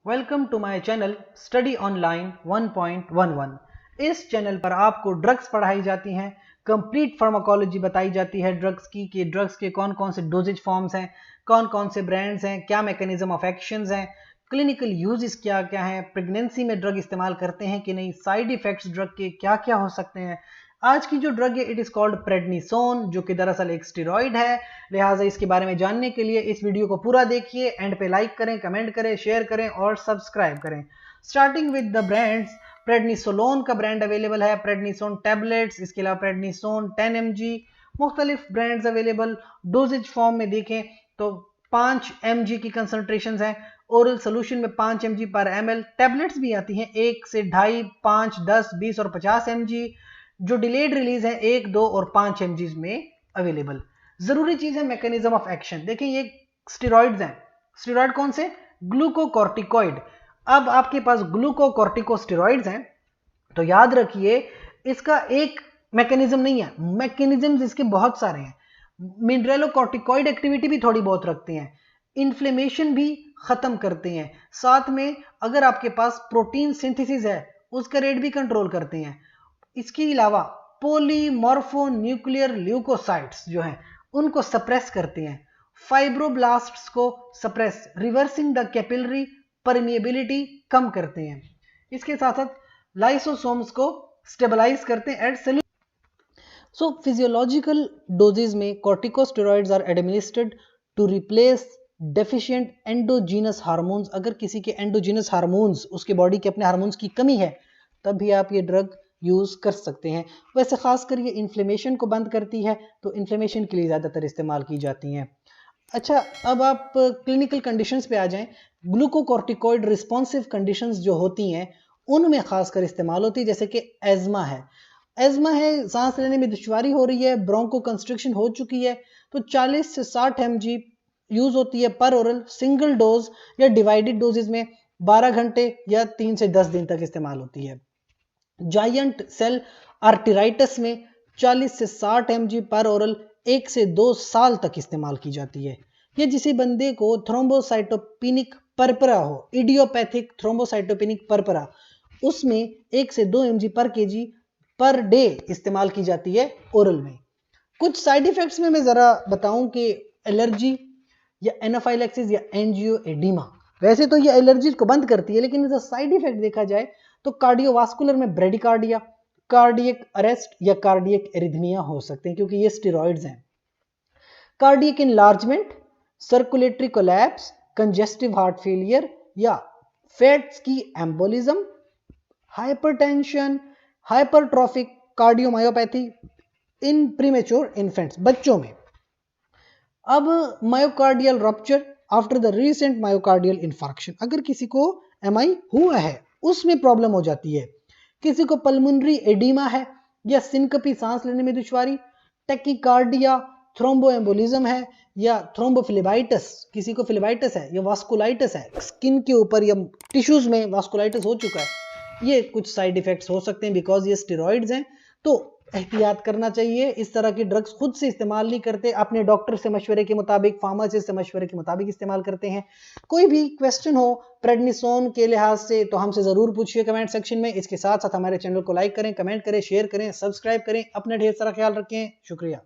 Welcome to my channel study online 1.11। इस channel पर आपको ड्रग्स पढ़ाई जाती हैं, कंप्लीट फार्माकोलॉजी बताई जाती है ड्रग्स की कि ड्रग्स के कौन कौन से डोजेज फॉर्म्स हैं, कौन कौन से ब्रांड्स हैं, क्या मैकेनिज्म ऑफ एक्शंस हैं, क्लिनिकल यूजेस क्या क्या हैं, प्रेगनेंसी में ड्रग इस्तेमाल करते हैं कि नहीं, साइड इफेक्ट्स ड्रग के क्या क्या हो सकते हैं। आज की जो ड्रग है इट इज कॉल्ड प्रेडनिसोन, जो कि दरअसल एक स्टेरॉइड है। लिहाजा इसके बारे में जानने के लिए इस वीडियो को पूरा देखिए, एंड पे लाइक करें, कमेंट करें, शेयर करें और सब्सक्राइब करें। Starting with the brands, prednisolone का ब्रांड अवेलेबल है, प्रेडनिसोन टैबलेट्स, इसके अलावा प्रेडनिसोन 10 mg, मुख्तलिफ ब्रांड्स अवेलेबल। डोजेज फॉर्म में देखें तो 5 mg की कंसंट्रेशन है, ओरल सोल्यूशन में 5 mg पर ml। टैबलेट्स भी आती हैं 1 से 2.5, 5, 10, 20 और 50 mg। जो डिलेड रिलीज है 1, 2 और 5 mg में अवेलेबल। जरूरी चीज है मैकेनिज्म ऑफ एक्शन। देखिए ये स्टेरॉइड्स हैं। स्टेरॉइड कौन से? ग्लूकोकॉर्टिकॉइड। अब आपके पास ग्लूकोकॉर्टिकोस्टेरॉइड्स हैं तो याद रखिए इसका एक मैकेनिज्म नहीं है, मैकेनिज्म्स इसके बहुत सारे हैं। मिनरलोकॉर्टिकॉइड एक्टिविटी भी थोड़ी बहुत रखते हैं, इन्फ्लेमेशन भी खत्म करते हैं, साथ में अगर आपके पास प्रोटीन सिंथेसिस है उसका रेट भी कंट्रोल करते हैं। इसके अलावा पॉलीमॉर्फो न्यूक्लियर ल्यूकोसाइट्स जो हैं उनको सप्रेस करते हैं, फाइब्रोब्लास्ट्स को suppress, reversing the capillary permeability कम करते हैं। इसके साथ साथ लाइसोसोम्स को स्टेबलाइज करते हैं at cellular. So physiological doses में corticosteroids are administered to replace deficient endogenous hormones. अगर किसी के एंडोजीनस हार्मोन्स, उसके बॉडी के अपने हार्मोन्स की कमी है, तब भी आप ये ड्रग यूज कर सकते हैं। वैसे खासकर ये इन्फ्लेमेशन को बंद करती है तो इन्फ्लेमेशन के लिए ज़्यादातर इस्तेमाल की जाती हैं। अच्छा, अब आप क्लिनिकल कंडीशंस पे आ जाएं। ग्लूकोकॉर्टिकॉइड रिस्पॉन्सिव कंडीशंस जो होती हैं उनमें खासकर इस्तेमाल होती है, जैसे कि एज़मा है। एज़मा है, सांस लेने में दुश्वारी हो रही है, ब्रोंको कंस्ट्रिक्शन हो चुकी है, तो 40 से 60 mg यूज होती है पर ओरल, सिंगल डोज या डिवाइडेड डोजेज में 12 घंटे या 3 से 10 दिन तक इस्तेमाल होती है। जायंट सेल आर्टराइटिस में 40 से 60 mg पर ओरल 1 से 2 साल तक इस्तेमाल की जाती है। ये जिस बंदे को थ्रोम्बोसाइटोपेनिक परपरा हो, इडियोपैथिक थ्रोम्बोसाइटोपेनिक परपरा, उसमें 1 से 2 mg पर kg पर डे इस्तेमाल की जाती है ओरल में। कुछ साइड इफेक्ट्स में मैं जरा बताऊं कि एलर्जी या एनाफाइलैक्सिस या एंजियोएडिमा। वैसे तो ये एलर्जीज को बंद करती है, लेकिन एज साइड इफेक्ट देखा जाए तो कार्डियोवास्कुलर में ब्रेडिकार्डिया, कार्डियक अरेस्ट या कार्डियक एरिथमिया हो सकते हैं क्योंकि ये स्टेरॉइड्स हैं। Cardiac enlargement, circulatory collapse, congestive heart failure या फैट्स की एम्बोलिज्म, हाइपरटेंशन, हाइपरट्रॉफिक कार्डियोमायोपैथी इन प्रीमेच्योर इन्फेंट्स, बच्चों में। अब myocardial rupture after the recent myocardial infarction, अगर किसी को एमआई हुआ है उसमें प्रॉब्लम हो जाती है। किसी को पल्मोनरी एडिमा है या सिनकपी, सांस लेने में दुश्वारी, टेकिकार्डिया, थ्रोम्बोएम्बोलिज्म है या थ्रोम्बोफिलेबाइटिस, किसी को फिलेबाइटिस है या वास्कुलाइटिस है, स्किन के ऊपर या टिश्यूज में वास्कुलाइटिस हो चुका है। ये कुछ साइड इफेक्ट्स हो सकते हैं बिकॉज ये स्टेरॉइड्स हैं, तो एहतियात करना चाहिए। इस तरह की ड्रग्स खुद से इस्तेमाल नहीं करते, अपने डॉक्टर से मशवरे के मुताबिक, फार्मासिस्ट से मशवरे के मुताबिक इस्तेमाल करते हैं। कोई भी क्वेश्चन हो प्रेडनिसोन के लिहाज से तो हमसे ज़रूर पूछिए कमेंट सेक्शन में। इसके साथ साथ हमारे चैनल को लाइक करें, कमेंट करें, शेयर करें, सब्सक्राइब करें। अपना ढेर सारा ख्याल रखें। शुक्रिया।